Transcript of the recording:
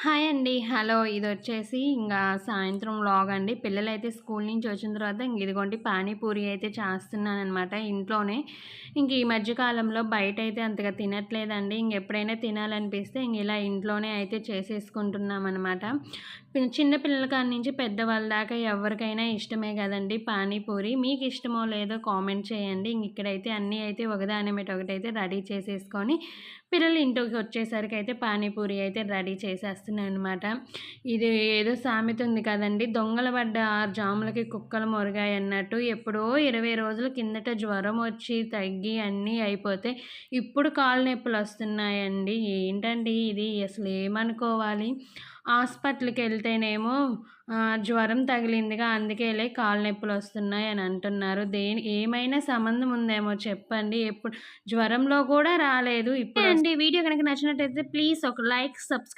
Hi అండి. Hello. ఇదొచ్చేసి సాయంత్రం vlog అండి. పిల్లలైతే స్కూల్ నుంచి వచ్చిన తర్వాత ఇదిగోండి పానీపూరి అయితే చేస్తున్నాననమాట ఇంట్లోనే. ఈ మధ్య కాలంలో బయటైతే అంతగా తినట్లేదండి. ఎప్పుడైనా తినాలనిపిస్తే ఇలా ఇంట్లోనే అయితే చేసేసుకుంటున్నామనమాట. చిన్న పిల్లల కాడ నుంచి పెద్దవాళ్ళ దాకా ఎవరికైనా ఇష్టమే గదండీ పానీపూరి. మీకిష్టమో లేదో కామెంట్ చేయండి. ఇక్కడైతే అన్నీ అయితే ఒకదాని ఎమ్మట ఒకటైతే రెడీ చేసేసుకొని పిల్లలు ఇంటికొచ్చేసరికయితే పానీపూరి అయితే రెడీ చేసేస్తున్నాననమాట. ఇది ఏదో సామెత ఉంది కదండీ! దొంగలు పడ్డ 6 జాములకి కుక్కలు మొరిగాయన్నట్టు ఎప్పుడో 20 రోజుల కిందట జ్వరం వచ్చి తగ్గి అన్నీ అయిపోతే ఇప్పుడు కాళ్ళు నొప్పులొస్తున్నాయండి. ఏంటండి ఇది అసలేమనుకోవాలి? హాస్పిటల్‌కెళ్తేనేమో జ్వరం తగిలిందిగా అందుకేలే కాళ్ళు నొప్పులొస్తున్నాయి అని అంటున్నారు. ఏమైనా సంబంధం ఉందేమో చెప్పండి. జ్వరంలో కూడా రాలేదు. అండి. వీడియో గనక నచ్చినట్టయితే ప్లీజ్ ఒక లైక్, సబ్స్క్రైబ్